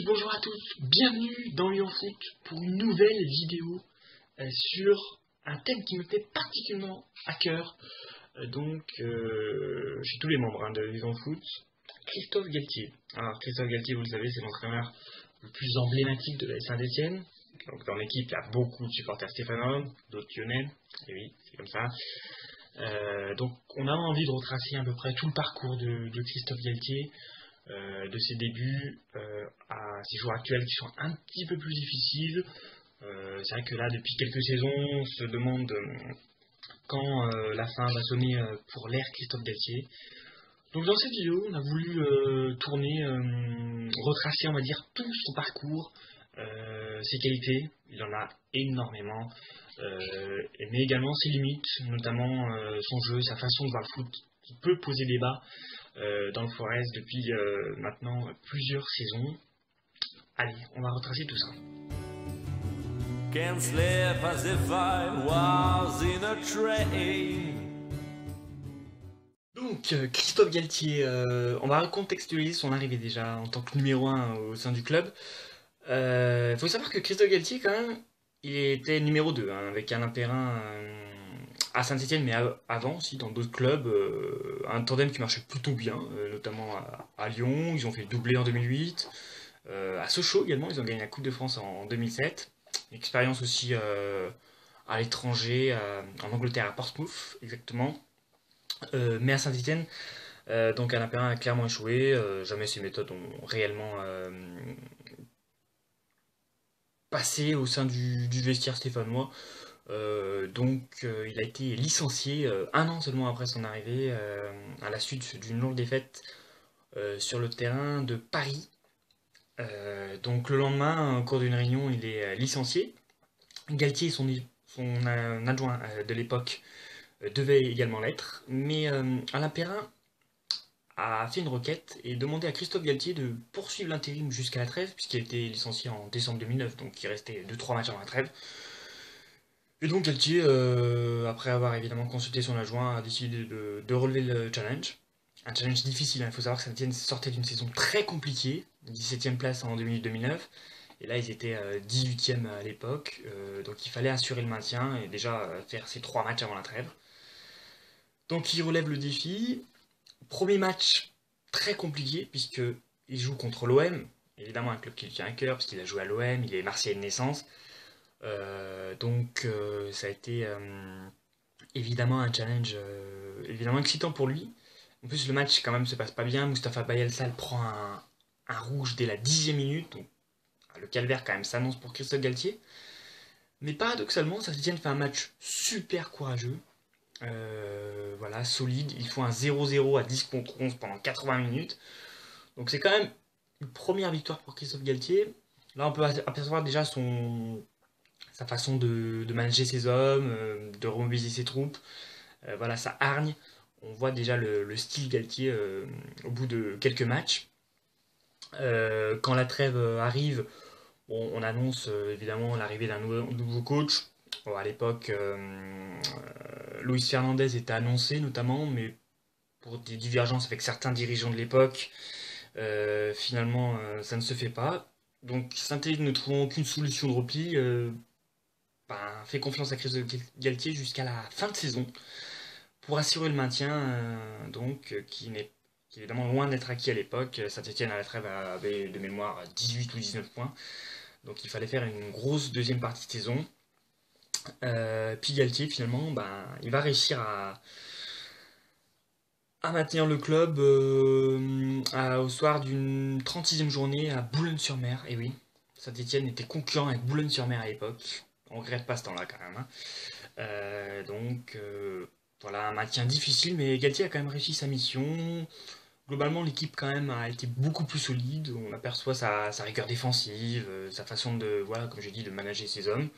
bonjour à tous, bienvenue dans Lyon Foot pour une nouvelle vidéo sur un thème qui me fait particulièrement à cœur. Chez tous les membres de Lyon Foot, Christophe Galtier. Alors Christophe Galtier, vous le savez, c'est l'entraîneur le plus emblématique de la Saint-Etienne. Donc dans l'équipe, il y a beaucoup de supporters stéphanois, d'autres lyonnais, et oui, c'est comme ça. Donc on a envie de retracer à peu près tout le parcours de Christophe Galtier. De ses débuts à ses jours actuels qui sont un petit peu plus difficiles. C'est vrai que là, depuis quelques saisons, on se demande quand la fin va sonner pour l'ère Christophe Galtier. Donc dans cette vidéo, on a voulu retracer, on va dire, tout son parcours, ses qualités, il en a énormément, mais également ses limites, notamment son jeu, sa façon de voir le foot, qui peut poser débat dans le Forest depuis maintenant plusieurs saisons. Allez, on va retracer tout ça. Can't sleep as if I was in a train. Donc, Christophe Galtier, on va recontextualiser son arrivée déjà en tant que numéro 1 au sein du club. Il faut savoir que Christophe Galtier, quand même, il était numéro 2 avec Alain Perrin à Saint-Etienne, mais avant aussi dans d'autres clubs, un tandem qui marchait plutôt bien, notamment à Lyon. Ils ont fait le doublé en 2008. À Sochaux également, ils ont gagné la Coupe de France en 2007. Expérience aussi à l'étranger, en Angleterre, à Portsmouth exactement. Mais à Saint-Etienne, donc Alain Perrin a clairement échoué. Jamais ses méthodes ont réellement passé au sein du vestiaire stéphanois. Il a été licencié un an seulement après son arrivée, à la suite d'une longue défaite sur le terrain de Paris. Donc le lendemain, au cours d'une réunion, il est licencié. Galtier, son adjoint de l'époque, devait également l'être, mais Alain Perrin a fait une requête et demandé à Christophe Galtier de poursuivre l'intérim jusqu'à la trêve, puisqu'il a été licencié en décembre 2009, donc il restait 2-3 matchs avant la trêve. Et donc Galtier, après avoir évidemment consulté son adjoint, a décidé de relever le challenge. Un challenge difficile, il faut savoir que Saint-Etienne sortait d'une saison très compliquée, 17ème place en 2008-2009, et là ils étaient 18ème à l'époque, donc il fallait assurer le maintien et déjà faire ces 3 matchs avant la trêve. Donc il relève le défi. Premier match très compliqué, puisqu'il joue contre l'OM, évidemment un club qui lui tient à cœur, parce qu'il a joué à l'OM, il est marseillais de naissance. Ça a été évidemment un challenge évidemment excitant pour lui. En plus le match quand même se passe pas bien. Moustapha Bayelsal prend un rouge dès la 10e minute, donc le calvaire quand même s'annonce pour Christophe Galtier. Mais paradoxalement, Saint-Etienne fait un match super courageux, solide. Ils font un 0-0 à 10 contre 11 pendant 80 minutes. Donc c'est quand même une première victoire pour Christophe Galtier. Là on peut apercevoir déjà sa façon de manager ses hommes, de remobiliser ses troupes, sa hargne. On voit déjà le style Galtier au bout de quelques matchs. Quand la trêve arrive, on annonce évidemment l'arrivée d'un nouveau coach. Bon, à l'époque, Luis Fernandez était annoncé notamment, mais pour des divergences avec certains dirigeants de l'époque, finalement ça ne se fait pas. Donc Saint-Etienne ne trouvant aucune solution de repli, fait confiance à Christophe Galtier jusqu'à la fin de saison pour assurer le maintien, qui est évidemment loin d'être acquis à l'époque. Saint-Etienne à la trêve avait de mémoire 18 ou 19 points, donc il fallait faire une grosse deuxième partie de saison. Puis Galtier finalement, il va réussir à maintenir le club au soir d'une 36e journée à Boulogne-sur-Mer. Et oui, Saint-Etienne était concurrent avec Boulogne-sur-Mer à l'époque. On regrette pas ce temps-là quand même. Un maintien difficile, mais Galtier a quand même réussi sa mission. Globalement, l'équipe quand même a été beaucoup plus solide. On aperçoit sa rigueur défensive, sa façon comme j'ai dit, de manager ses hommes.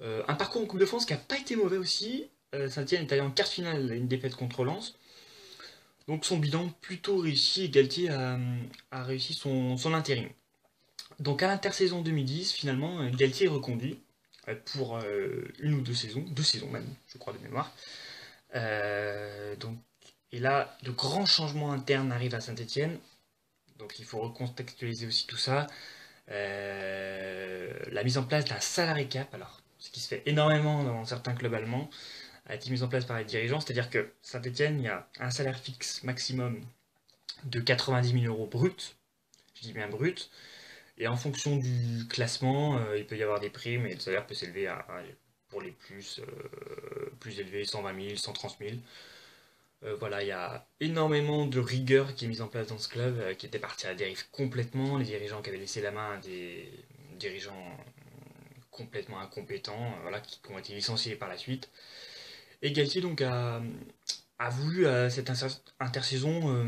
Un parcours en Coupe de France qui n'a pas été mauvais aussi. Saint-Etienne est allé en quart de finale, une défaite contre Lens. Donc son bilan plutôt réussi, et Galtier a réussi son intérim. Donc à l'intersaison 2010, finalement, Galtier est reconduit pour une ou 2 saisons même, je crois de mémoire. Et là, de grands changements internes arrivent à Saint-Etienne. Donc il faut recontextualiser aussi tout ça. La mise en place d'un salary cap, alors ce qui se fait énormément dans certains clubs allemands, a été mise en place par les dirigeants, c'est-à-dire que Saint-Etienne, il y a un salaire fixe maximum de 90 000 euros brut, je dis bien brut, et en fonction du classement, il peut y avoir des primes et le salaire peut s'élever pour les plus élevés, 120 000, 130 000. Voilà, il y a énormément de rigueur qui est mise en place dans ce club, qui était parti à la dérive complètement. Les dirigeants qui avaient laissé la main à des dirigeants complètement incompétents, voilà, qui ont été licenciés par la suite. Et Galtier donc a voulu à cette intersaison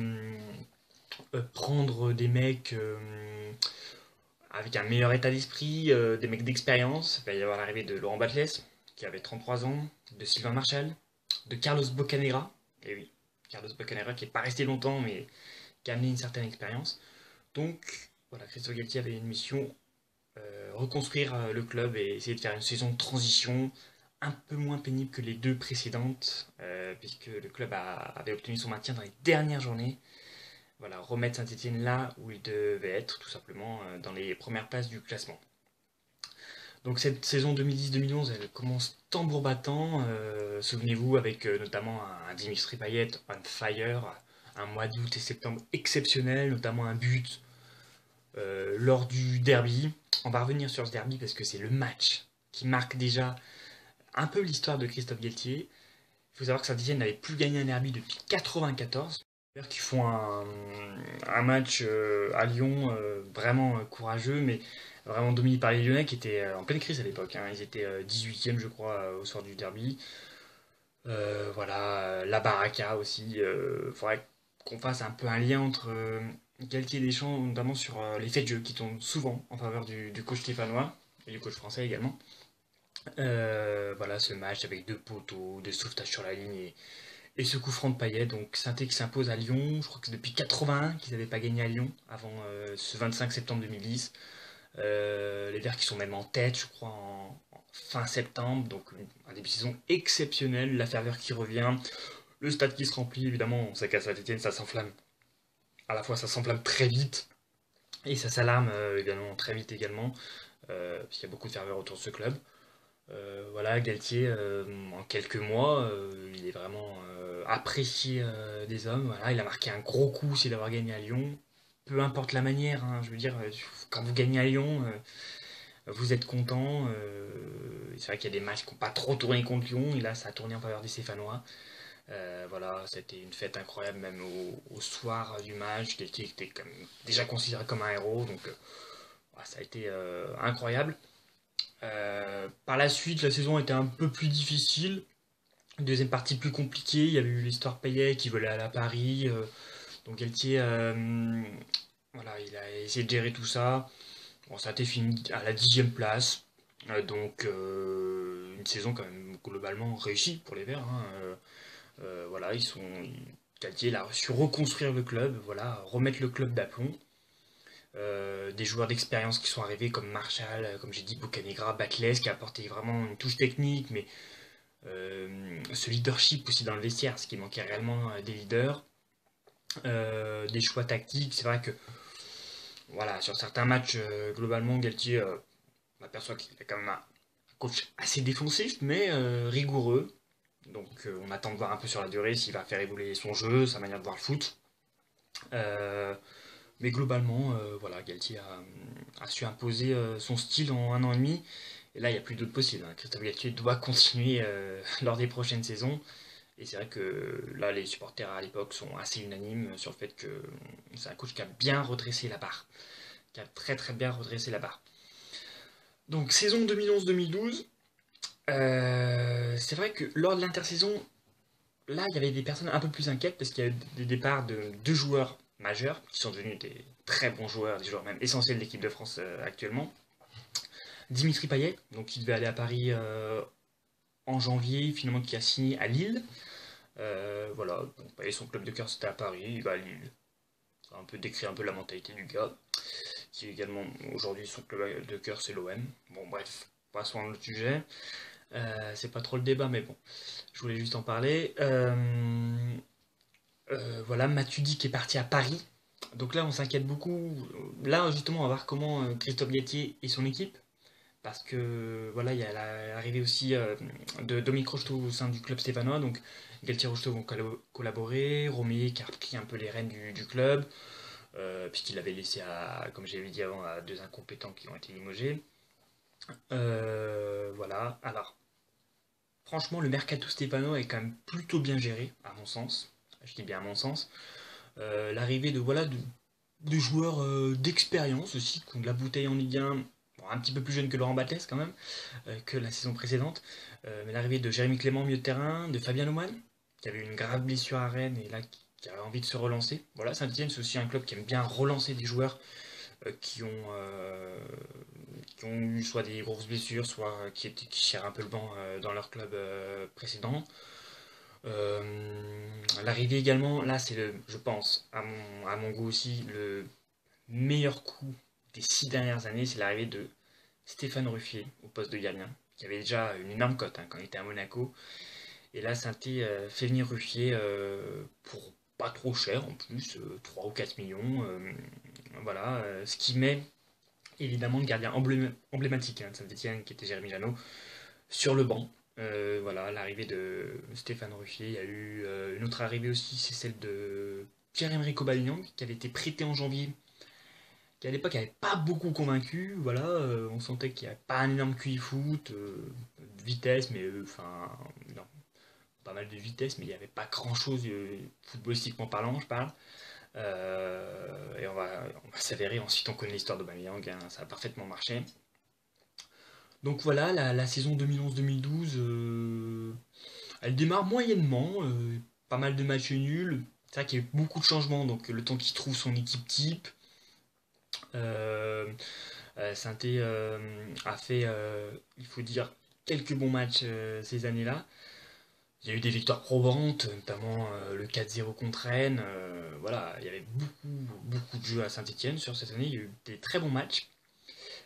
prendre des mecs avec un meilleur état d'esprit, des mecs d'expérience. Il va y avoir l'arrivée de Laurent Batles, qui avait 33 ans, de Sylvain Marchal, de Carlos Bocanegra. Et oui, Carlos Bocanegra qui n'est pas resté longtemps, mais qui a amené une certaine expérience. Donc, voilà, Christophe Galtier avait une mission, reconstruire le club et essayer de faire une saison de transition un peu moins pénible que les deux précédentes, puisque le club avait obtenu son maintien dans les dernières journées. Voilà, remettre Saint-Etienne là où il devait être, tout simplement, dans les premières places du classement. Donc cette saison 2010-2011, elle commence tambour battant, souvenez-vous, avec notamment un Dimitri Payet on fire, un mois d'août et septembre exceptionnel, notamment un but lors du derby. On va revenir sur ce derby parce que c'est le match qui marque déjà un peu l'histoire de Christophe Galtier. Il faut savoir que Saint-Etienne n'avait plus gagné un derby depuis 1994. Qui font un match à Lyon vraiment courageux, mais vraiment dominé par les Lyonnais qui étaient en pleine crise à l'époque. Hein. Ils étaient 18e, je crois, au soir du derby. Voilà, la Baraka aussi. Il faudrait qu'on fasse un peu un lien entre Galtier et Deschamps, notamment sur les faits de jeu qui tombent souvent en faveur du coach stéphanois et du coach français également. Voilà, ce match avec deux poteaux, des sauvetages sur la ligne et ce coup franc de Payet. Donc Saint-Étienne qui s'impose à Lyon. Je crois que c'est depuis 81 qu'ils n'avaient pas gagné à Lyon avant ce 25 septembre 2010. Les Verts qui sont même en tête, je crois, en fin septembre. Donc un début de saison exceptionnel. La ferveur qui revient. Le stade qui se remplit, évidemment. On sait qu'à Saint-Étienne, ça s'enflamme. À la fois, ça s'enflamme très vite. Et ça s'alarme également très vite également. Puisqu'il y a beaucoup de ferveur autour de ce club. Voilà, Galtier, en quelques mois, il est vraiment apprécié des hommes. Voilà, il a marqué un gros coup, c'est d'avoir gagné à Lyon. Peu importe la manière, hein, je veux dire, quand vous gagnez à Lyon, vous êtes content. C'est vrai qu'il y a des matchs qui n'ont pas trop tourné contre Lyon, et là, ça a tourné en faveur des Stéphanois. Voilà, c'était une fête incroyable, même au soir du match. Galtier était déjà considéré comme un héros, donc voilà, ça a été incroyable. Par la suite, la saison était un peu plus difficile. Deuxième partie plus compliquée. Il y avait eu l'histoire Payet qui voulait aller à Paris. Donc Galtier, voilà, il a essayé de gérer tout ça. Bon, ça a été fini à la 10e place. Donc une saison quand même globalement réussie pour les Verts. Hein. Voilà, Galtier il a su reconstruire le club, voilà, remettre le club d'aplomb. Des joueurs d'expérience qui sont arrivés comme Marshall, comme j'ai dit, Bocanegra, Batles qui a apporté vraiment une touche technique, mais ce leadership aussi dans le vestiaire, ce qui manquait réellement des leaders. Des choix tactiques, c'est vrai que voilà, sur certains matchs, globalement, Galtier on aperçoit qu'il est quand même un coach assez défensif, mais rigoureux. Donc on attend de voir un peu sur la durée s'il va faire évoluer son jeu, sa manière de voir le foot. Mais globalement, voilà, Galtier a su imposer son style en un an et demi. Et là, il n'y a plus d'autre possible. Hein. Christophe Galtier doit continuer lors des prochaines saisons. Et c'est vrai que là, les supporters à l'époque sont assez unanimes sur le fait que c'est un coach qui a bien redressé la barre. Qui a très très bien redressé la barre. Donc, saison 2011-2012. C'est vrai que lors de l'intersaison, là, il y avait des personnes un peu plus inquiètes parce qu'il y a eu des départs de deux joueurs majeurs qui sont devenus des très bons joueurs, des joueurs même essentiels de l'équipe de France actuellement. Dimitri Payet, donc qui devait aller à Paris en janvier, finalement qui a signé à Lille. Voilà, donc Payet, son club de cœur c'était à Paris, il va à Lille. Ça a un peu décrit un peu la mentalité du gars, qui également aujourd'hui son club de cœur c'est l'OM. Bon bref, passons à l'autre sujet. C'est pas trop le débat, mais bon, je voulais juste en parler. Voilà, Matuidi qui est parti à Paris, Donc là, on s'inquiète beaucoup. Là, justement, on va voir comment Christophe Galtier et son équipe, parce que voilà, il y a l'arrivée aussi de Dominique Rocheteau au sein du club stéphanois. Donc Galtier et Rocheteau vont collaborer. Romier qui a repris un peu les rênes du club, puisqu'il avait laissé comme j'avais dit avant, à deux incompétents qui ont été limogés. Voilà. Alors, franchement, le mercato stéphanois est quand même plutôt bien géré, à mon sens. Je dis bien à mon sens. L'arrivée de joueurs d'expérience aussi, qui ont de la bouteille en Ligue 1, bon, un petit peu plus jeune que Laurent Batles quand même, que la saison précédente. Mais l'arrivée de Jérémy Clément, milieu de terrain, de Fabien Lemoine, qui avait eu une grave blessure à Rennes et là qui a envie de se relancer. Voilà, Saint-Etienne, c'est aussi un club qui aime bien relancer des joueurs qui ont eu soit des grosses blessures, soit qui cherchent un peu le banc dans leur club précédent. L'arrivée également, là c'est je pense, à mon goût aussi, le meilleur coup des 6 dernières années, c'est l'arrivée de Stéphane Ruffier au poste de gardien, qui avait déjà une énorme cote quand il était à Monaco. Et là, Saint-Étienne fait venir Ruffier pour pas trop cher en plus, 3 ou 4 millions. Voilà, ce qui met évidemment le gardien emblématique de Saint-Etienne, qui était Jérémy Janot, sur le banc. Voilà, l'arrivée de Stéphane Ruffier. Il y a eu une autre arrivée aussi, c'est celle de Pierre-Emerick Aubameyang, qui avait été prêté en janvier, qui à l'époque n'avait pas beaucoup convaincu. Voilà, on sentait qu'il n'y avait pas un énorme QI foot, de vitesse, mais enfin, non, pas mal de vitesse, mais il n'y avait pas grand chose footballistiquement parlant, je parle. Et on va s'avérer, ensuite on connaît l'histoire d'Aubameyang, hein, ça a parfaitement marché. Donc voilà, la saison 2011-2012, elle démarre moyennement, pas mal de matchs nuls. C'est vrai qu'il y a eu beaucoup de changements, donc le temps qu'il trouve son équipe type. Euh, Sainté a fait, il faut dire, quelques bons matchs ces années-là. Il y a eu des victoires probantes, notamment le 4-0 contre Rennes. Voilà, il y avait beaucoup de jeux à Saint-Etienne sur cette année. Il y a eu des très bons matchs.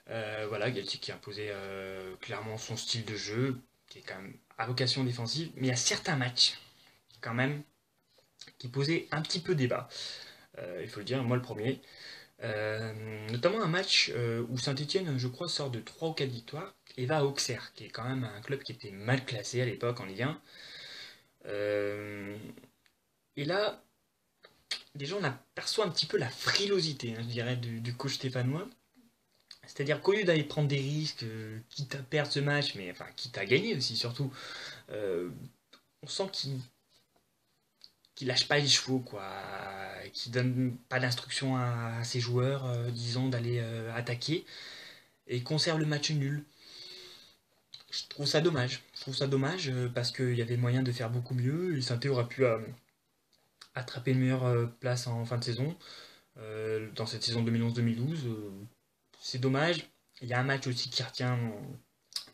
Voilà, Galtier qui imposait clairement son style de jeu, qui est quand même à vocation défensive. Mais il y a certains matchs, quand même, qui posaient un petit peu débat. Il faut le dire, moi le premier. Notamment un match où Saint-Etienne, je crois, sort de 3 ou 4 victoires et va à Auxerre, qui est quand même un club qui était mal classé à l'époque en Ligue 1. Et là, déjà, on aperçoit un petit peu la frilosité, hein, je dirais, du coach stéphanois. C'est-à-dire qu'au lieu d'aller prendre des risques, quitte à perdre ce match, mais enfin, quitte à gagner aussi, surtout, euh, on sent qu'il lâche pas les chevaux, quoi, qu'il donne pas d'instruction à ses joueurs, disons, d'aller attaquer, et conserve le match nul. Je trouve ça dommage. Je trouve ça dommage parce qu'il y avait moyen de faire beaucoup mieux. Et Saint-Étienne aurait pu attraper une meilleure place en fin de saison, dans cette saison 2011-2012. C'est dommage. Il y a un match aussi qui retient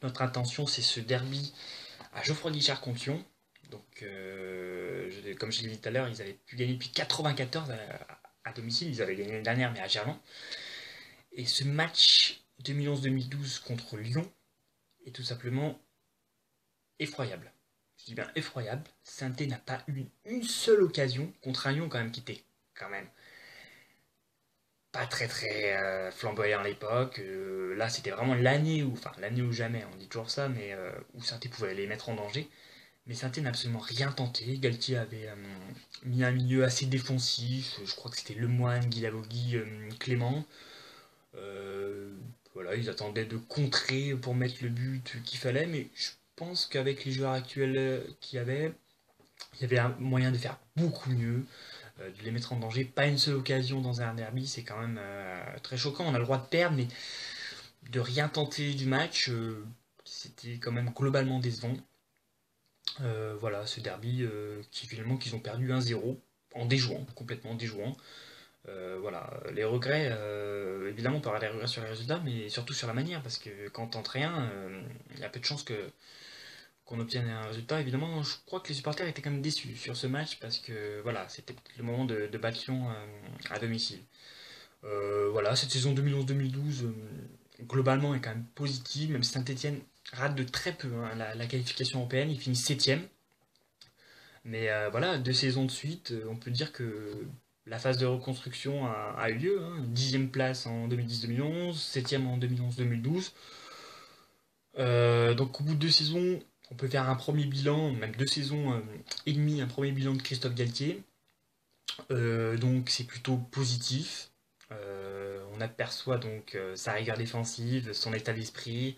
notre attention, c'est ce derby à Geoffroy Guichard-Compion. Donc, comme je l'ai dit tout à l'heure, ils avaient pu gagner depuis 94 à domicile. Ils avaient gagné l'année dernière, mais à Gerland. Et ce match 2011-2012 contre Lyon est tout simplement effroyable. Je dis bien effroyable. Saint-Étienne n'a pas eu une seule occasion contre un Lyon quand même qui était quand même pas très flamboyant à l'époque. Là, c'était vraiment l'année où jamais, on dit toujours ça, mais où Saint-Étienne pouvait les mettre en danger. Mais Saint-Étienne n'a absolument rien tenté. Galtier avait mis un milieu assez défensif. Je crois que c'était Lemoine, Guilavogui, Clément. Euh, voilà, ils attendaient de contrer pour mettre le but qu'il fallait, mais je pense qu'avec les joueurs actuels qu'il y avait, il y avait un moyen de faire beaucoup mieux, de les mettre en danger. Pas une seule occasion dans un derby, c'est quand même très choquant. On a le droit de perdre, mais de rien tenter du match, c'était quand même globalement décevant. Voilà, ce derby qui finalement qu'ils ont perdu 1-0 en déjouant, complètement déjouant. Voilà, les regrets, évidemment on peut avoir des regrets sur les résultats, mais surtout sur la manière, parce que quand on tente rien, il y a peu de chances qu'on obtienne un résultat. Évidemment, je crois que les supporters étaient quand même déçus sur ce match, parce que voilà, c'était peut-être le moment de battre Lyon à domicile. Voilà, cette saison 2011-2012, globalement, est quand même positive, même si Saint-Etienne rate de très peu hein, la qualification européenne, il finit 7ème. Mais voilà, 2 saisons de suite, on peut dire que la phase de reconstruction a eu lieu, hein. 10e place en 2010-2011, 7e en 2011-2012. Donc au bout de 2 saisons, on peut faire un premier bilan, même 2 saisons et demie, un premier bilan de Christophe Galtier. Donc c'est plutôt positif. On aperçoit donc sa rigueur défensive, son état d'esprit.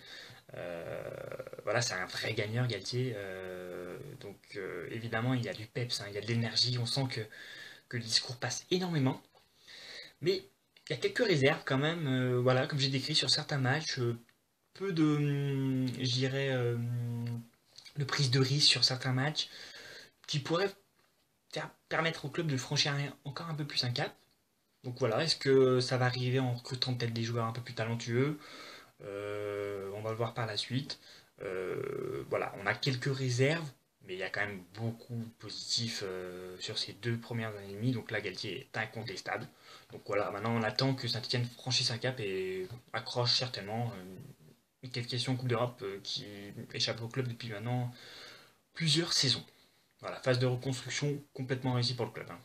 Voilà, c'est un vrai gagneur, Galtier. Évidemment, il y a du peps, hein, il y a de l'énergie. On sent que le discours passe énormément. Mais il y a quelques réserves quand même. Voilà, comme j'ai décrit sur certains matchs, peu de, je dirais, de prise de risque sur certains matchs qui pourraient permettre au club de franchir encore un peu plus un cap. Donc voilà, est-ce que ça va arriver en recrutant peut-être des joueurs un peu plus talentueux? On va le voir par la suite. Voilà, on a quelques réserves, mais il y a quand même beaucoup de positifs sur ces 2 premières années et demie. Donc là, Galtier est incontestable. Donc voilà, maintenant on attend que Saint-Etienne franchisse un cap et accroche certainement une qualification en Coupe d'Europe qui échappe au club depuis maintenant plusieurs saisons. Voilà, phase de reconstruction complètement réussie pour le club, hein.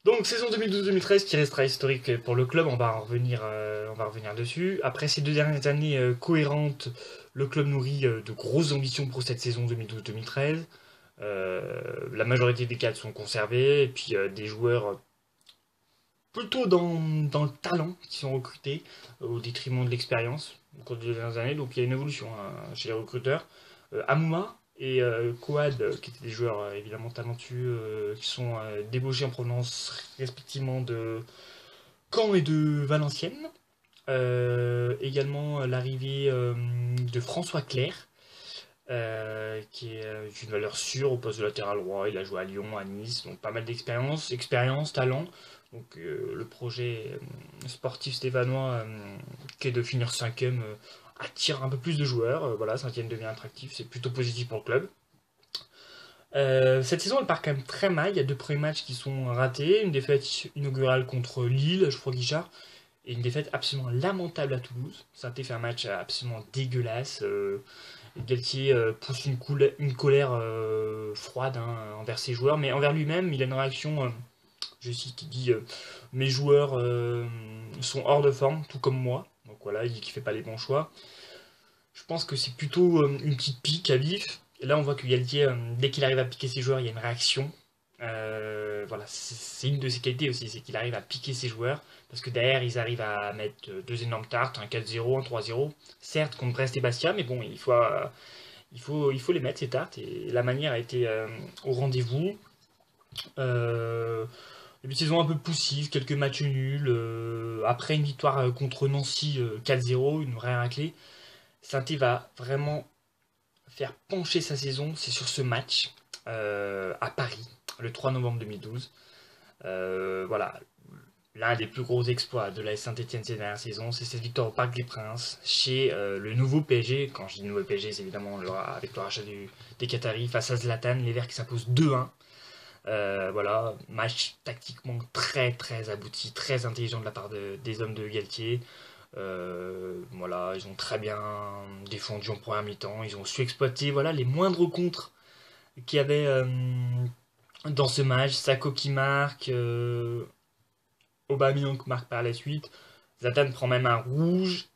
Donc saison 2012-2013 qui restera historique pour le club, on va revenir dessus. Après ces 2 dernières années cohérentes, le club nourrit de grosses ambitions pour cette saison 2012-2013. La majorité des cadres sont conservés, et puis des joueurs plutôt dans le talent qui sont recrutés au détriment de l'expérience au cours des 2 dernières années. Donc il y a une évolution hein, chez les recruteurs. Amouma et Coad, qui étaient des joueurs évidemment talentueux, qui sont débauchés en provenance respectivement de Caen et de Valenciennes. Également l'arrivée de François Clerc, qui est une valeur sûre au poste de latéral droit. Il a joué à Lyon, à Nice, donc pas mal d'expérience, talent. Donc le projet sportif stéphanois, qui est de finir 5e, attire un peu plus de joueurs. Voilà, Saint-Etienne devient attractif, c'est plutôt positif pour le club. Cette saison, elle part quand même très mal. Il y a 2 premiers matchs qui sont ratés. Une défaite inaugurale contre Lille, je crois Guichard, et une défaite absolument lamentable à Toulouse. Saint-Etienne fait un match absolument dégueulasse. Galtier pousse une colère froide hein, envers ses joueurs, mais envers lui-même, il a une réaction, je cite, il dit mes joueurs sont hors de forme, tout comme moi. Donc voilà, il dit qu'il fait pas les bons choix. Je pense que c'est plutôt une petite pique à vif. Et là, on voit que Galtier, dès qu'il arrive à piquer ses joueurs, il y a une réaction. Voilà, c'est une de ses qualités aussi, c'est qu'il arrive à piquer ses joueurs. Parce que derrière, ils arrivent à mettre 2 énormes tartes, un 4-0, un 3-0. Certes, contre Brest et Bastia, mais bon, il faut les mettre, ces tartes. Et la manière a été au rendez-vous. Début de saison un peu poussif, quelques matchs nuls. Après une victoire contre Nancy 4-0, une vraie raclée. Saint-Étienne va vraiment faire pencher sa saison, c'est sur ce match à Paris, le 3 novembre 2012. Voilà, l'un des plus gros exploits de la Saint-Etienne ces dernières saisons, c'est cette victoire au Parc des Princes chez le nouveau PSG. Quand je dis nouveau PSG, c'est évidemment avec le rachat des Qataris face à Zlatan, les Verts qui s'imposent 2-1. Voilà, match tactiquement très très abouti, très intelligent de la part des hommes de Galtier. Voilà, ils ont très bien défendu en première mi-temps, ils ont su exploiter voilà, les moindres contres qu'il y avait dans ce match. Sakho qui marque, Aubameyang marque par la suite, Zlatan prend même un rouge,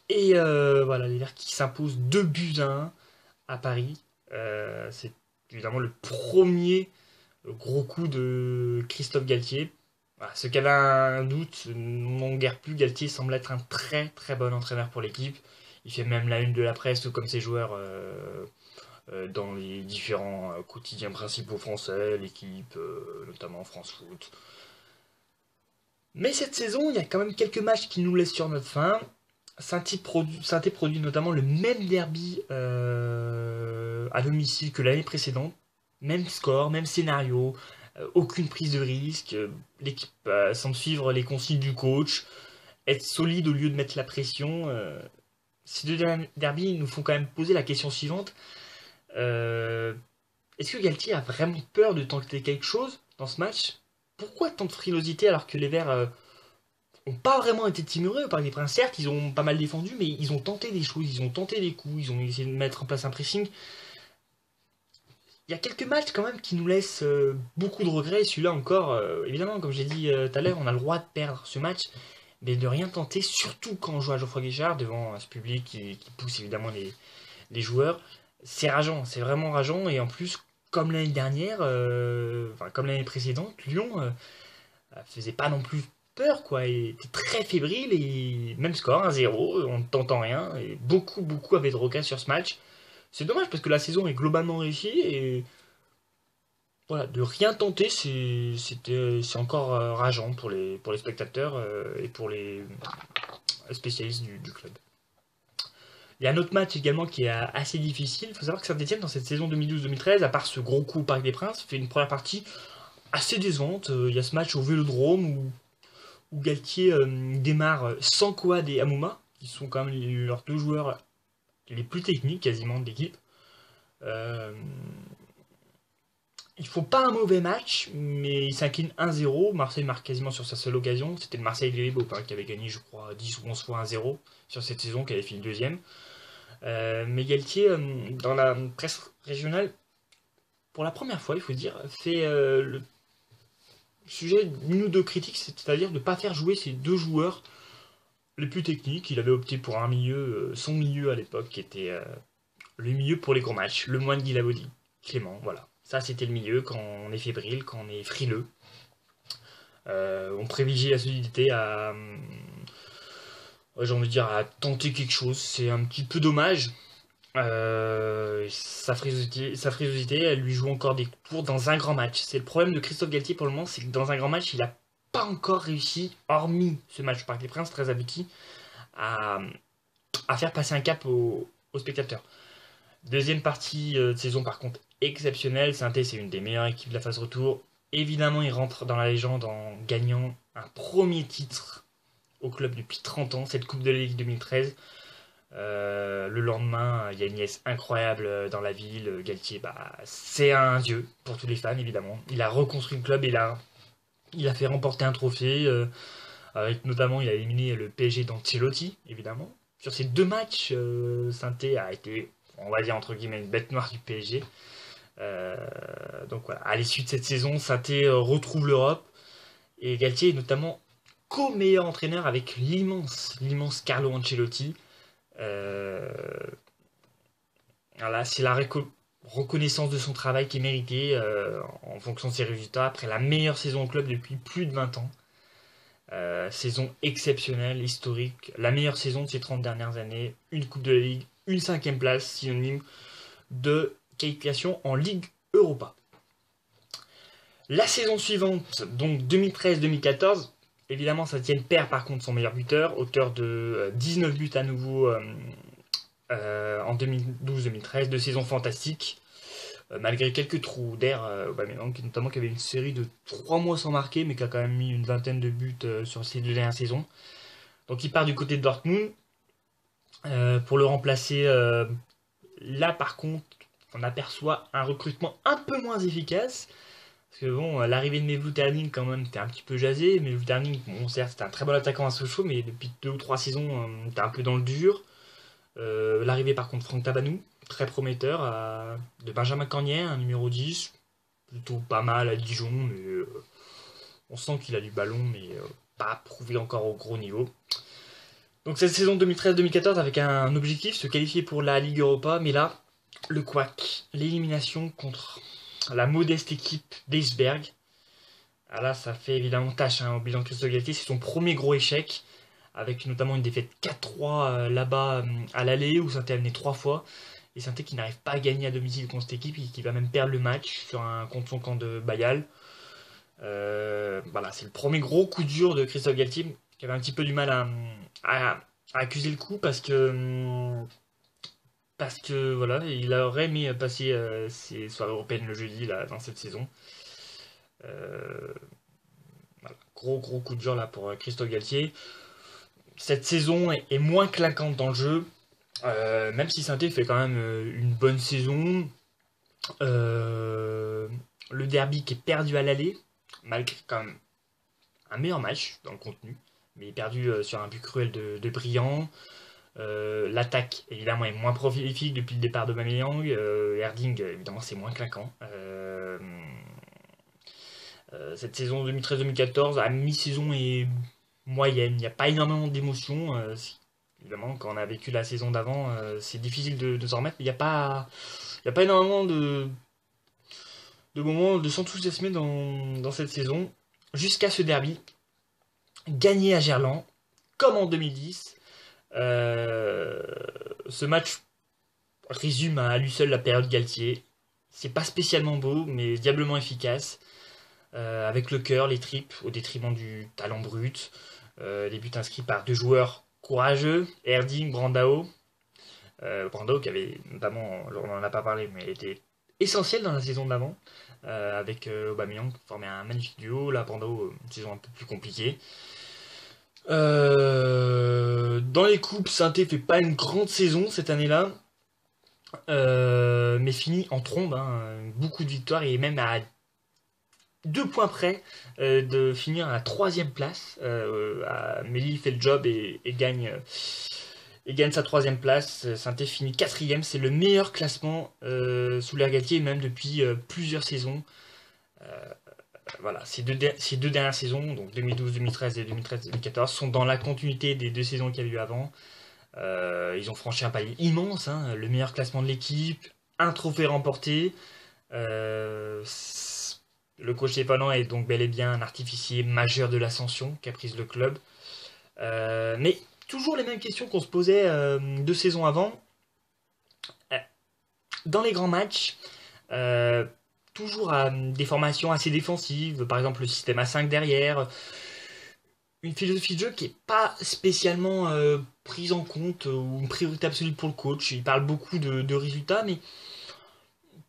et voilà, les Verts qui s'imposent 2-1 à Paris. C'est évidemment le premier gros coup de Christophe Galtier. Voilà, ceux qui avaient un doute n'ont guère plus. Galtier semble être un très très bon entraîneur pour l'équipe. Il fait même la une de la presse, tout comme ses joueurs, dans les différents quotidiens principaux français, l'équipe, notamment France Foot. Mais cette saison, il y a quand même quelques matchs qui nous laissent sur notre faim. Saint-Étienne produit notamment le même derby à domicile que l'année précédente. Même score, même scénario, aucune prise de risque. L'équipe semble suivre les consignes du coach, être solide au lieu de mettre la pression. Ces 2 derbys nous font quand même poser la question suivante. Est-ce que Galtier a vraiment peur de tenter quelque chose dans ce match? Pourquoi tant de frilosité alors que les Verts n'ont pas vraiment été timorés au Parc des Princes? Certes, ils ont pas mal défendu, mais ils ont tenté des choses, ils ont tenté des coups, ils ont essayé de mettre en place un pressing. il y a quelques matchs quand même qui nous laissent beaucoup de regrets. Celui-là encore, évidemment, comme j'ai dit tout à l'heure, on a le droit de perdre ce match, mais de rien tenter, surtout quand on joue à Geoffroy Guichard, devant ce public qui pousse évidemment les joueurs. C'est rageant, c'est vraiment rageant, et en plus, comme l'année dernière, enfin comme l'année précédente, Lyon faisait pas non plus peur, quoi. Il était très fébrile, et même score, 1-0, on ne t'entend rien, et beaucoup avaient de regrets sur ce match. C'est dommage parce que la saison est globalement réussie, et voilà, de rien tenter, c'est encore rageant pour les spectateurs et pour les spécialistes du club. Il y a un autre match également qui est assez difficile. Il faut savoir que Saint-Etienne, dans cette saison 2012-2013, à part ce gros coup au Parc des Princes, fait une première partie assez décevante. Il y a ce match au Vélodrome où Galtier démarre sans Kouad et Amouma, qui sont quand même leurs deux joueurs les plus techniques quasiment de l'équipe. Euh, Il faut pas un mauvais match, mais il s'incline 1-0. Marseille marque quasiment sur sa seule occasion. C'était le Marseille Vélib qui avait gagné, je crois, 10 ou 11 fois 1-0 sur cette saison, qui avait fini deuxième. Mais Galtier, dans la presse régionale, pour la première fois, il faut dire, fait le sujet d'une ou deux critiques, c'est-à-dire de ne pas faire jouer ces deux joueurs les plus techniques. Il avait opté pour un milieu, son milieu à l'époque, qui était le milieu pour les gros matchs, le moine Guilavodi, Clément, voilà. Ça, c'était le milieu quand on est fébrile, quand on est frileux. On privilégie la solidité j'ai envie de dire, à tenter quelque chose. C'est un petit peu dommage. Sa frilosité, elle lui joue encore des tours dans un grand match. C'est le problème de Christophe Galtier pour le moment, c'est que dans un grand match, il n'a pas encore réussi, hormis ce match par les Princes très abouti, à, à faire passer un cap aux spectateurs. Deuxième partie de saison par contre exceptionnelle. Saint-Étienne, c'est une des meilleures équipes de la phase retour. Évidemment, il rentre dans la légende en gagnant un premier titre au club depuis 30 ans, cette Coupe de la Ligue 2013. Le lendemain, il y a une liesse incroyable dans la ville. Galtier, c'est un dieu pour tous les fans, évidemment. Il a reconstruit le club et il a fait remporter un trophée. Avec notamment, il a éliminé le PSG d'Ancelotti, évidemment. Sur ces deux matchs, Saint-Étienne a été, on va dire entre guillemets, une bête noire du PSG. Donc voilà, à l'issue de cette saison, Saint-Étienne retrouve l'Europe. Et Galtier est notamment co-meilleur entraîneur avec l'immense Carlo Ancelotti. Euh, voilà, c'est la reconnaissance de son travail qui est méritée en fonction de ses résultats après la meilleure saison au club depuis plus de 20 ans. Saison exceptionnelle, historique, la meilleure saison de ces 30 dernières années, une Coupe de la Ligue, une 5e place, synonyme de qualification en Ligue Europa. La saison suivante, donc 2013-2014, évidemment Saint-Etienne perd par contre son meilleur buteur, auteur de 19 buts à nouveau en 2012-2013, de saison fantastique, malgré quelques trous d'air, notamment qui avait une série de 3 mois sans marquer, mais qui a quand même mis une vingtaine de buts sur ces deux dernières saisons. Donc il part du côté de Dortmund pour le remplacer. Là par contre, on aperçoit un recrutement un peu moins efficace. Parce que bon, l'arrivée de Mevlou Terning quand même, c'était un petit peu jasé. Mevlou Terning, bon certes, c'était un très bon attaquant à Sochaux, mais depuis 2 ou 3 saisons, t'es un peu dans le dur. L'arrivée par contre Franck Tabanou, très prometteur, de Benjamin Cornier, un numéro 10, plutôt pas mal à Dijon, mais on sent qu'il a du ballon, mais pas prouvé encore au gros niveau. Donc cette saison 2013-2014 avec un objectif, se qualifier pour la Ligue Europa, mais là, le couac, l'élimination contre la modeste équipe d'Eisberg. Ah là, ça fait évidemment tâche au bilan de Christophe Galtier, c'est son premier gros échec, avec notamment une défaite 4-3 là-bas à l'aller, où Saint-Étienne a mené 3 fois, et Saint-Étienne qui n'arrive pas à gagner à domicile contre cette équipe, et qui va même perdre le match contre son camp de Bayal. Voilà, c'est le premier gros coup dur de Christophe Galtier, qui avait un petit peu du mal à accuser le coup, parce que voilà, il aurait aimé passer ses soirées européennes le jeudi là, dans cette saison. Euh, voilà, gros coup de dur là pour Christophe Galtier. Cette saison est moins claquante dans le jeu, même si Saint-Étienne fait quand même une bonne saison. Le derby qui est perdu à l'aller, malgré quand même un meilleur match dans le contenu, mais perdu sur un but cruel de Briand. L'attaque, évidemment, est moins prolifique depuis le départ de Aubameyang. Erding, évidemment, c'est moins clinquant. Cette saison 2013-2014, à mi-saison est moyenne. Il n'y a pas énormément d'émotions. Évidemment, quand on a vécu la saison d'avant, c'est difficile de s'en remettre. Il y a pas énormément de moments de s'enthousiasmer dans cette saison. Jusqu'à ce derby, gagné à Gerland, comme en 2010. Ce match résume à lui seul la période Galtier. C'est pas spécialement beau, mais diablement efficace. Avec le cœur, les tripes, au détriment du talent brut. Les buts inscrits par deux joueurs courageux, Erding, Brandao. Brandao qui avait notamment, on n'en a pas parlé, mais était essentiel dans la saison d'avant. Avec Aubameyang qui formait un magnifique duo. Là, Brandao, une saison un peu plus compliquée. Dans les coupes, Saint-Étienne fait pas une grande saison cette année-là, mais finit en trombe, hein, beaucoup de victoires et même à 2 points près de finir à la 3e place. Mélie fait le job et gagne sa 3e place. Saint-Étienne finit 4e, c'est le meilleur classement sous l'ère Galtier, même depuis plusieurs saisons. Voilà, ces deux dernières saisons, donc 2012-2013 et 2013-2014, sont dans la continuité des 2 saisons qu'il y a eu avant. Ils ont franchi un palier immense, hein, le meilleur classement de l'équipe, un trophée remporté. Le coach Stéphanois est donc bel et bien un artificier majeur de l'ascension qu'a prise le club. Mais toujours les mêmes questions qu'on se posait 2 saisons avant. Dans les grands matchs, toujours à des formations assez défensives, par exemple le système à 5 derrière, une philosophie de jeu qui n'est pas spécialement prise en compte ou une priorité absolue pour le coach. Il parle beaucoup de résultats, mais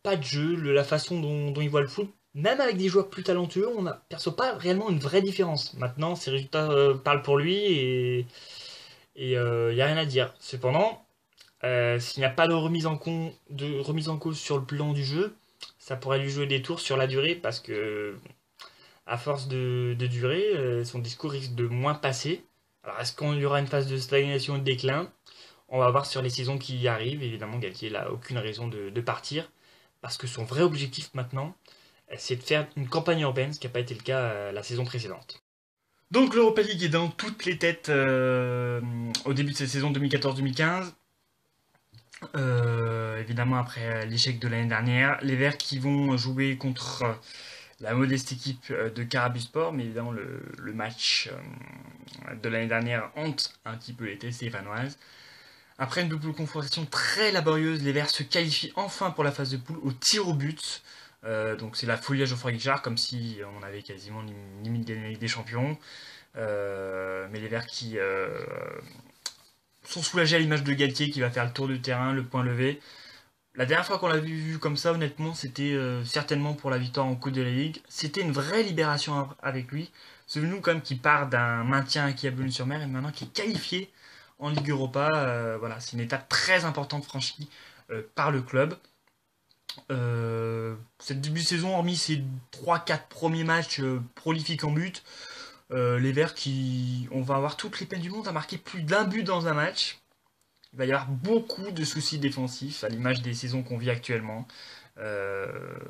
pas de jeu, la façon dont il voit le foot. Même avec des joueurs plus talentueux, on ne perçoit pas réellement une vraie différence. Maintenant, ces résultats parlent pour lui et il n'y a rien à dire. Cependant, s'il n'y a pas de remise en cause sur le plan du jeu, ça pourrait lui jouer des tours sur la durée parce que à force de durer, son discours risque de moins passer. Alors est-ce qu'il y aura une phase de stagnation et de déclin? On va voir sur les saisons qui arrivent. Évidemment, Galtier n'a aucune raison de partir parce que son vrai objectif maintenant, c'est de faire une campagne européenne, ce qui n'a pas été le cas la saison précédente. Donc l'Europa League est dans toutes les têtes au début de cette saison 2014-2015. Évidemment après l'échec de l'année dernière, les Verts qui vont jouer contre la modeste équipe de Karabuspor, mais évidemment le match de l'année dernière hante un petit peu les têtes stéphanoises. Après une double confrontation très laborieuse, les Verts se qualifient enfin pour la phase de poule au tir au but. Donc c'est la folie à Geoffroy Guichard, comme si on avait quasiment limite gagné la Ligue des Champions. Mais les Verts qui sont soulagés à l'image de Galtier qui va faire le tour du terrain, le point levé. La dernière fois qu'on l'a vu comme ça, honnêtement, c'était certainement pour la victoire en Coupe de la Ligue. C'était une vraie libération avec lui. Souvenez-nous quand même qu'il part d'un maintien qui a Boulogne-sur-Mer et maintenant qui est qualifié en Ligue Europa. Voilà, c'est une étape très importante franchie par le club. Cette début de saison, hormis ces 3-4 premiers matchs prolifiques en but, les Verts on va avoir toutes les peines du monde à marquer plus d'1 but dans un match. Il va y avoir beaucoup de soucis défensifs à l'image des saisons qu'on vit actuellement. Le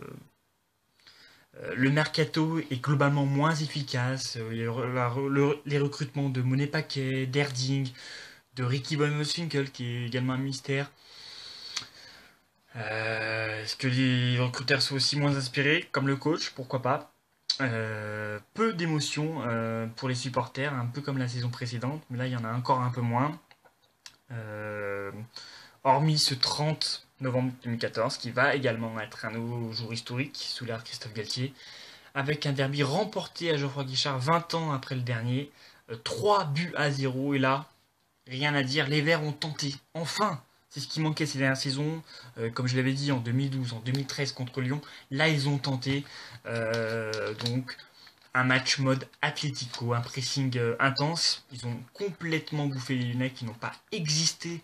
mercato est globalement moins efficace. Les recrutements de Monet Paquet, d'Erding, de Ricky von Wolfswinkel qui est également un mystère. Est-ce que les recruteurs sont aussi moins inspirés, comme le coach? Pourquoi pas. Peu d'émotions pour les supporters, un peu comme la saison précédente, mais là il y en a encore un peu moins. Hormis ce 30 novembre 2014, qui va également être un nouveau jour historique sous l'ère de Christophe Galtier, avec un derby remporté à Geoffroy Guichard 20 ans après le dernier, 3-0, et là, rien à dire, les Verts ont tenté, enfin. C'est ce qui manquait ces dernières saisons, comme je l'avais dit en 2012, en 2013 contre Lyon. Là, ils ont tenté donc un match mode Atlético, un pressing intense. Ils ont complètement bouffé les Lyonnais qui n'ont pas existé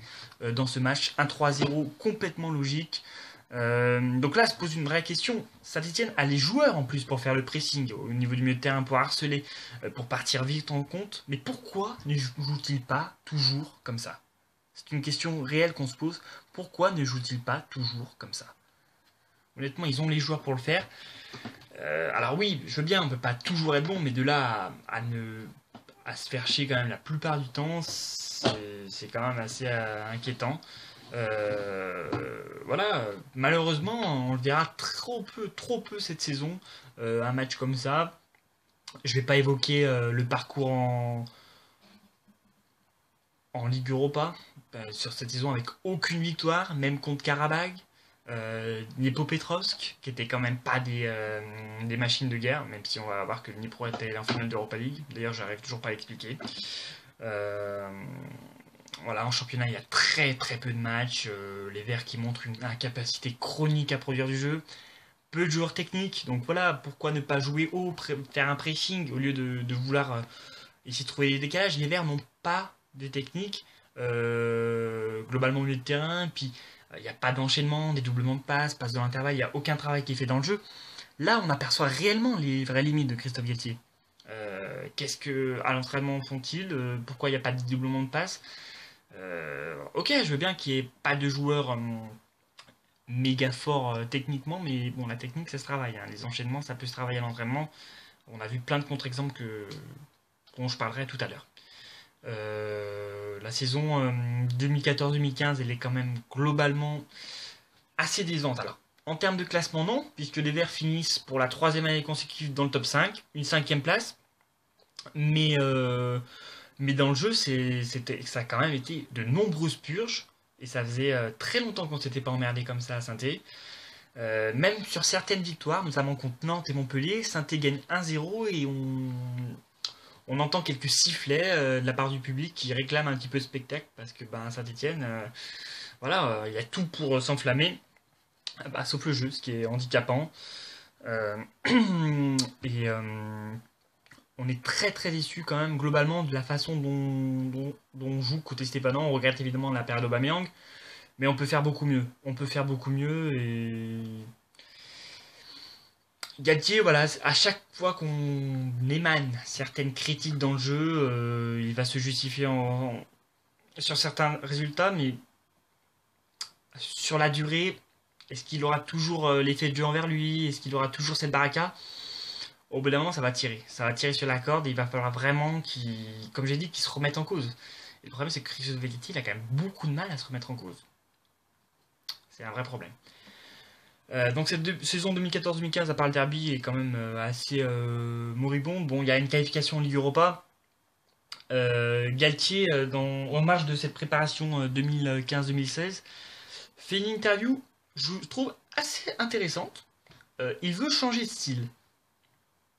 dans ce match. Un 3-0 complètement logique. Donc là, se pose une vraie question. Saint-Étienne a les joueurs en plus pour faire le pressing au niveau du milieu de terrain, pour harceler, pour partir vite en compte. Mais pourquoi ne joue-t-il pas toujours comme ça? C'est une question réelle qu'on se pose. Pourquoi ne jouent-ils pas toujours comme ça? Honnêtement, ils ont les joueurs pour le faire. Alors oui, je veux bien, on peut pas toujours être bon, mais de là à se faire chier quand même la plupart du temps, c'est quand même assez inquiétant. Voilà, malheureusement, on le verra trop peu cette saison. Un match comme ça. Je vais pas évoquer le parcours en Ligue Europa sur cette saison avec aucune victoire, même contre Karabag. Dnipropetrovsk, qui était quand même pas des machines de guerre, même si on va voir que le Dnipro était en finale d'Europa League. D'ailleurs, j'arrive toujours pas à l'expliquer. Euh, voilà, en championnat, il y a très peu de matchs. Les Verts qui montrent une incapacité chronique à produire du jeu. Peu de joueurs techniques, donc voilà, pourquoi ne pas jouer haut, faire un pressing au lieu de vouloir essayer de trouver des décalages. Les Verts n'ont pas de technique, globalement au milieu de terrain, puis il n'y a pas d'enchaînement, des doublements de passes dans l'intervalle, il n'y a aucun travail qui est fait dans le jeu. Là, on aperçoit réellement les vraies limites de Christophe Galtier. Qu'est-ce que à l'entraînement font-ils? Pourquoi il n'y a pas de doublement de passes? Ok, je veux bien qu'il n'y ait pas de joueurs méga forts techniquement, mais bon, la technique, ça se travaille, hein. Les enchaînements, ça peut se travailler à l'entraînement. On a vu plein de contre-exemples dont je parlerai tout à l'heure. La saison 2014-2015, elle est quand même globalement assez décevante. Alors, en termes de classement, non, puisque les Verts finissent pour la troisième année consécutive dans le top 5, une cinquième place. Mais dans le jeu, ça a quand même été de nombreuses purges. Et ça faisait très longtemps qu'on s'était pas emmerdé comme ça à Saint-Étienne. Même sur certaines victoires, notamment contre Nantes et Montpellier, Saint-Étienne gagne 1-0 et on entend quelques sifflets de la part du public qui réclame un petit peu de spectacle parce que Saint-Étienne, voilà, il y a tout pour s'enflammer, sauf le jeu, ce qui est handicapant. Euh, et on est très déçu quand même globalement de la façon dont joue côté Stéphanois. On regrette évidemment la période Aubameyang, mais on peut faire beaucoup mieux. On peut faire beaucoup mieux et Galtier, voilà, à chaque fois qu'on émane certaines critiques dans le jeu, il va se justifier sur certains résultats, mais sur la durée, est-ce qu'il aura toujours l'effet de jeu envers lui? Est-ce qu'il aura toujours cette baraka? Au bout d'un moment, ça va tirer. Ça va tirer sur la corde et il va falloir vraiment comme j'ai dit, qu'il se remette en cause. Et le problème, c'est que Christophe Galtier, il a quand même beaucoup de mal à se remettre en cause. C'est un vrai problème. Donc cette saison 2014-2015, à part le derby, est quand même assez moribonde. Bon, il y a une qualification en Ligue Europa. Galtier, en marge de cette préparation 2015-2016, fait une interview, je trouve, assez intéressante. Il veut changer de style.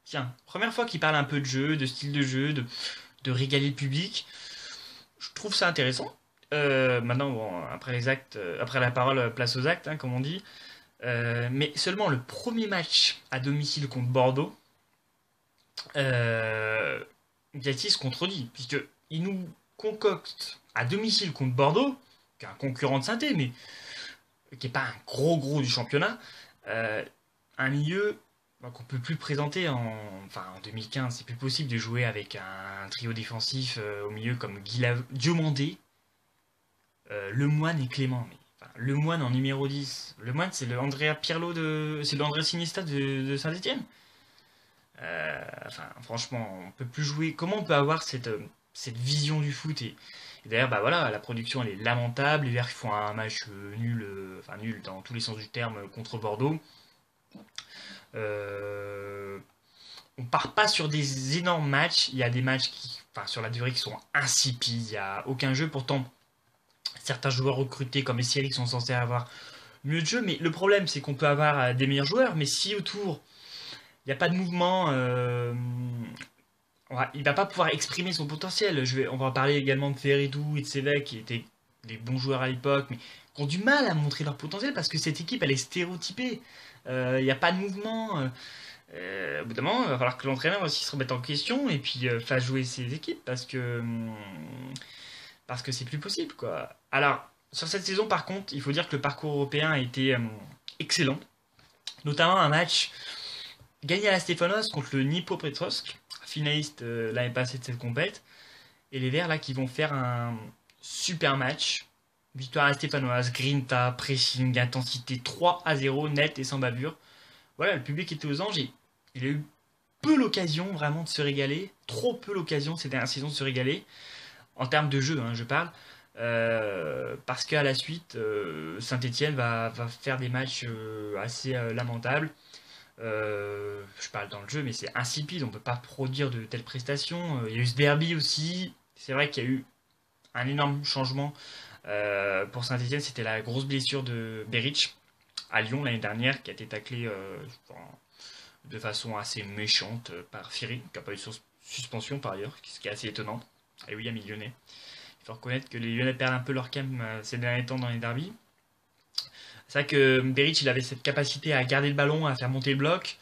Tiens, première fois qu'il parle un peu de jeu, de style de jeu, de régaler le public. Je trouve ça intéressant. Maintenant, bon, après les actes, après la parole, place aux actes, hein, comme on dit. Mais seulement le premier match à domicile contre Bordeaux, Galtier se contredit, puisqu'il nous concocte à domicile contre Bordeaux, qui est un concurrent de Saint-Étienne, mais qui n'est pas un gros du championnat, un milieu qu'on peut plus présenter en 2015. C'est plus possible de jouer avec un trio défensif au milieu comme Diomandé, Lemoine et Clément. Lemoine en numéro 10. Lemoine, c'est le Andrea Pirlo c'est le André Sinista de Saint-Étienne. Franchement, on peut plus jouer. Comment on peut avoir cette vision du foot et d'ailleurs, voilà, la production elle est lamentable. Les Verts font un match nul, nul dans tous les sens du terme contre Bordeaux. On part pas sur des énormes matchs. Il y a des matchs sur la durée qui sont insipides. Il n'y a aucun jeu. Pourtant, certains joueurs recrutés comme les séries sont censés avoir mieux de jeu. Mais le problème, c'est qu'on peut avoir des meilleurs joueurs. Mais si autour, il n'y a pas de mouvement, il va pas pouvoir exprimer son potentiel. On va en parler également de Feridou et de Sévec, qui étaient des bons joueurs à l'époque, mais qui ont du mal à montrer leur potentiel parce que cette équipe, elle est stéréotypée. Il n'y a pas de mouvement. Au bout d'un moment, il va falloir que l'entraîneur aussi se remette en question et puis fasse jouer ses équipes parce que c'est plus possible, quoi. Alors, sur cette saison, par contre, il faut dire que le parcours européen a été excellent. Notamment un match gagné à la Stéphanos contre le Dnipropetrovsk, finaliste l'année passée de cette compète. Et les Verts, là, qui vont faire un super match. Victoire stéphanoise, grinta, pressing, intensité 3-0, net et sans bavure. Voilà, le public était aux anges et il a eu peu l'occasion vraiment de se régaler, trop peu l'occasion ces dernières saisons de se régaler, en termes de jeu, hein, je parle. Parce qu'à la suite, Saint-Etienne va faire des matchs assez lamentables. Je parle dans le jeu, mais c'est insipide, on ne peut pas produire de telles prestations. Il y a eu ce derby aussi. C'est vrai qu'il y a eu un énorme changement pour Saint-Etienne, c'était la grosse blessure de Beric à Lyon l'année dernière, qui a été taclé de façon assez méchante par Firi, qui n'a pas eu de suspension par ailleurs, ce qui est assez étonnant. Et oui, ami lyonnais. Il faut reconnaître que les Lyonnais perdent un peu leur calme ces derniers temps dans les derbies. C'est vrai que Beric, il avait cette capacité à garder le ballon, à faire monter le bloc.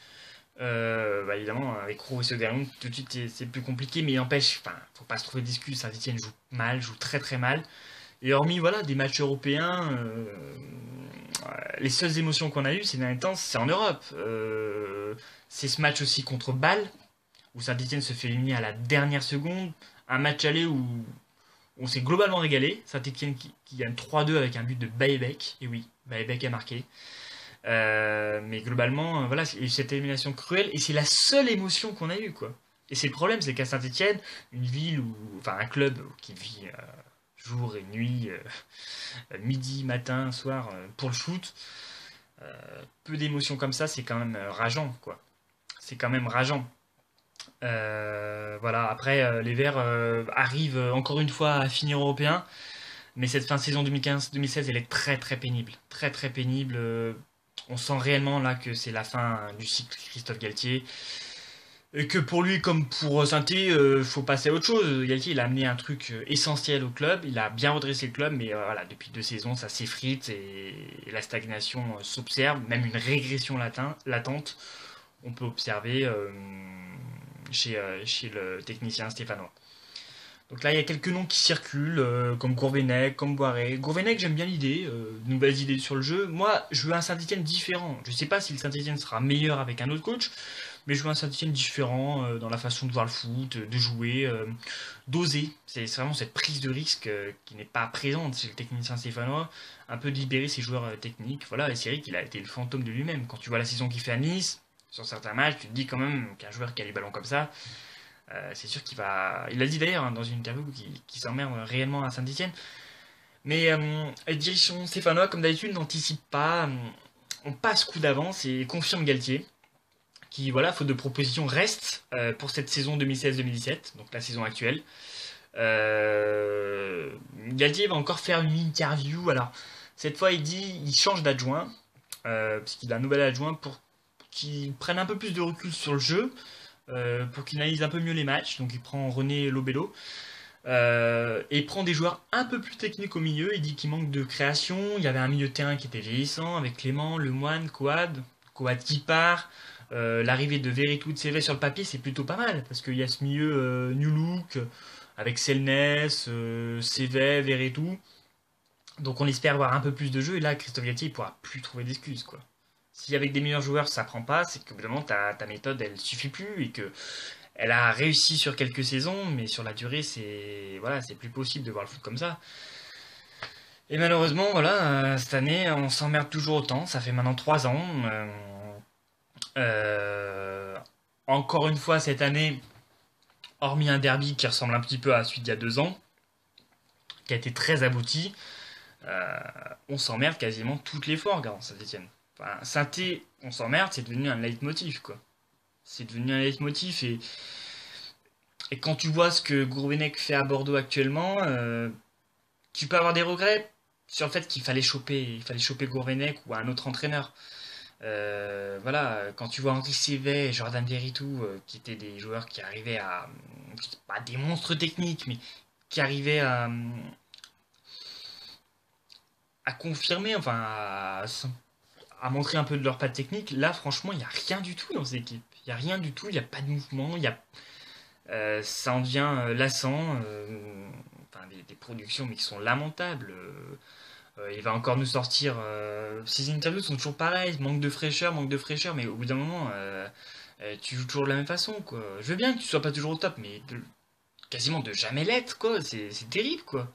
Évidemment, avec Roux et Soderlund, tout de suite c'est plus compliqué, mais il n'empêche, enfin, faut pas se trouver d'excuses. Saint-Etienne joue mal, joue très très mal. Et hormis voilà, des matchs européens, les seules émotions qu'on a eues ces derniers temps, c'est en Europe. C'est ce match aussi contre Bâle, où Saint-Etienne se fait éliminer à la dernière seconde. Un match aller où on s'est globalement régalé. Saint-Etienne qui gagne 3-2 avec un but de Baebek. Et oui, Baebek a marqué. Mais globalement, voilà, c'est cette élimination cruelle. Et c'est la seule émotion qu'on a eue, quoi. Et c'est le problème, c'est qu'à Saint-Etienne, une ville où, enfin un club qui vit jour et nuit, midi, matin, soir, pour le shoot, peu d'émotions comme ça, c'est quand même rageant, quoi. C'est quand même rageant. Voilà, après, les Verts arrivent encore une fois à finir européen, mais cette fin de saison 2015-2016, elle est très très pénible. Très très pénible. On sent réellement là que c'est la fin du cycle Christophe Galtier. Et que pour lui, comme pour Sainté, faut passer à autre chose. Galtier, il a amené un truc essentiel au club. Il a bien redressé le club, mais voilà, depuis 2 saisons, ça s'effrite et la stagnation s'observe, même une régression latente. On peut observer chez le technicien stéphanois. Donc là, il y a quelques noms qui circulent, comme Gourvenec, comme Boiré. Gourvenec, j'aime bien l'idée, nouvelles idées sur le jeu. Moi, je veux un Saint-Etienne différent. Je ne sais pas si le Saint-Etienne sera meilleur avec un autre coach, mais je veux un Saint-Etienne différent dans la façon de voir le foot, de jouer, d'oser. C'est vraiment cette prise de risque qui n'est pas présente chez le technicien stéphanois. Un peu de libérer ses joueurs techniques. Voilà, et c'est vrai qu'il a été le fantôme de lui-même. Quand tu vois la saison qu'il fait à Nice, sur certains matchs, tu te dis quand même qu'un joueur qui a les ballons comme ça, c'est sûr qu'il va. Il l'a dit d'ailleurs hein, dans une interview qui s'emmerde réellement à Saint-Etienne. Mais la direction stéphanois, comme d'habitude, n'anticipe pas. On passe coup d'avance et confirme Galtier, qui, voilà, faute de proposition, reste pour cette saison 2016-2017, donc la saison actuelle. Galtier va encore faire une interview. Alors, cette fois, il change d'adjoint, parce qu'il a un nouvel adjoint pour qu'il prenne un peu plus de recul sur le jeu. Pour qu'il analyse un peu mieux les matchs. Donc il prend René Lobello. Et il prend des joueurs un peu plus techniques au milieu. Il dit qu'il manque de création. Il y avait un milieu de terrain qui était vieillissant avec Clément, Lemoine, Coad qui part. L'arrivée de Veretout de Cévé sur le papier, c'est plutôt pas mal. Parce qu'il y a ce milieu New Look avec Selnes, Cévé, Veretout. Donc on espère avoir un peu plus de jeu. Et là, Christophe Galtier, il pourra plus trouver d'excuses, quoi. Si avec des meilleurs joueurs ça prend pas, c'est que évidemment ta méthode elle suffit plus et que elle a réussi sur quelques saisons, mais sur la durée c'est voilà c'est plus possible de voir le foot comme ça. Et malheureusement voilà cette année on s'emmerde toujours autant. Ça fait maintenant 3 ans. Euh, Encore une fois cette année, hormis un derby qui ressemble un petit peu à celui d'il y a 2 ans, qui a été très abouti, euh, on s'emmerde quasiment toutes les fois en regardant Saint-Etienne. Enfin, Sainté, on s'emmerde, c'est devenu un leitmotiv, quoi. C'est devenu un leitmotiv et quand tu vois ce que Gourvenec fait à Bordeaux actuellement, tu peux avoir des regrets sur le fait qu'il fallait choper Gourvenec ou un autre entraîneur. Voilà, quand tu vois Henri Cévé et Jordan Veretout, qui étaient des joueurs qui arrivaient à, pas des monstres techniques, mais qui arrivaient à confirmer, enfin à montrer un peu de leur patte technique. Là, franchement, il n'y a rien du tout dans cette équipe. Il n'y a rien du tout, il n'y a pas de mouvement, ça en devient lassant. Enfin, des productions mais qui sont lamentables. Il va encore nous sortir. Ces interviews sont toujours pareilles, manque de fraîcheur, mais au bout d'un moment, tu joues toujours de la même façon, quoi. Je veux bien que tu sois pas toujours au top, mais quasiment de jamais l'être, quoi. C'est terrible, quoi.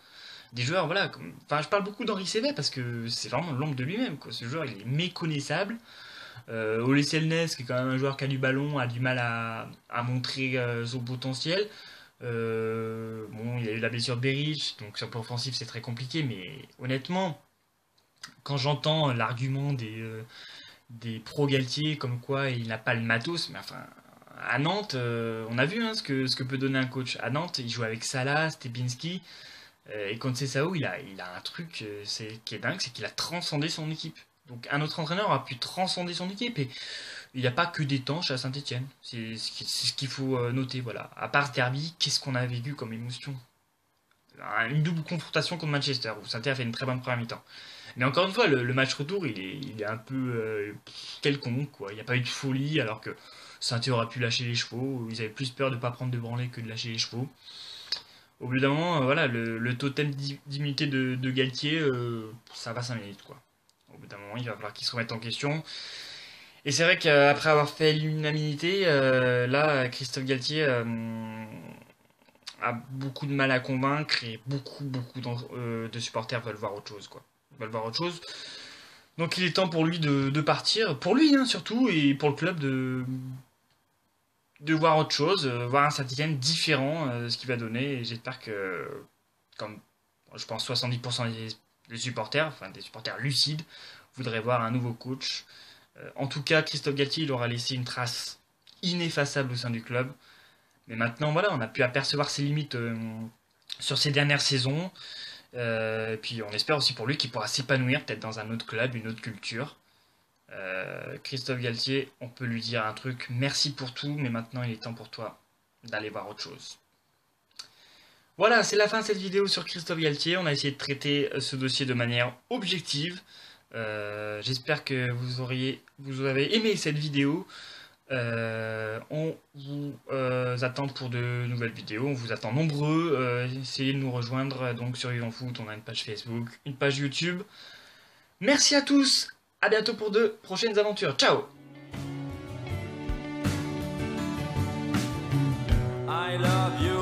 Des joueurs, voilà, enfin je parle beaucoup d'Henri Saivet parce que c'est vraiment l'ombre de lui-même, quoi. Ce joueur, il est méconnaissable. Ole Selnes, qui est quand même un joueur qui a du ballon, a du mal à montrer son potentiel. Bon, il a eu la blessure de Berich, donc sur le plan offensif c'est très compliqué, mais honnêtement, quand j'entends l'argument des pro Galtier comme quoi il n'a pas le matos, mais enfin, à Nantes, on a vu hein, ce que peut donner un coach. À Nantes, il joue avec Salah, Stepinski, et contre Sessao, il a un truc qui est dingue, c'est qu'il a transcendé son équipe. Donc un autre entraîneur a pu transcender son équipe et il n'y a pas que des tanches à Saint-Etienne. C'est ce qu'il faut noter. Voilà. À part ce derby, qu'est-ce qu'on a vécu comme émotion? Une double confrontation contre Manchester où Saint-Etienne a fait une très bonne première mi-temps. Mais encore une fois, le match retour, il est un peu quelconque, quoi. Il n'y a pas eu de folie alors que Saint-Etienne aurait pu lâcher les chevaux. Ils avaient plus peur de ne pas prendre de branlée que de lâcher les chevaux. Au bout d'un moment, voilà, le totem d'immunité de Galtier, ça va 5 minutes, quoi. Au bout d'un moment, il va falloir qu'il se remette en question. Et c'est vrai qu'après avoir fait l'unanimité, là, Christophe Galtier a beaucoup de mal à convaincre et beaucoup de supporters veulent voir autre chose, quoi. Veulent voir autre chose. Donc il est temps pour lui de partir, pour lui hein, surtout, et pour le club de voir autre chose, voir un Saint-Etienne différent, ce qu'il va donner. Et j'espère que, comme je pense 70% des supporters, enfin des supporters lucides, voudraient voir un nouveau coach. En tout cas, Christophe Galtier, il aura laissé une trace ineffaçable au sein du club. Mais maintenant, voilà, on a pu apercevoir ses limites sur ces dernières saisons. Et puis on espère aussi pour lui qu'il pourra s'épanouir peut-être dans un autre club, une autre culture. Christophe Galtier, on peut lui dire un truc, merci pour tout, mais maintenant il est temps pour toi d'aller voir autre chose. Voilà, c'est la fin de cette vidéo sur Christophe Galtier. On a essayé de traiter ce dossier de manière objective. J'espère que vous avez aimé cette vidéo. On vous attend pour de nouvelles vidéos. On vous attend nombreux. Essayez de nous rejoindre donc sur Vivant Foot. On a une page Facebook, une page YouTube. Merci à tous. À bientôt pour de prochaines aventures. Ciao. I love you.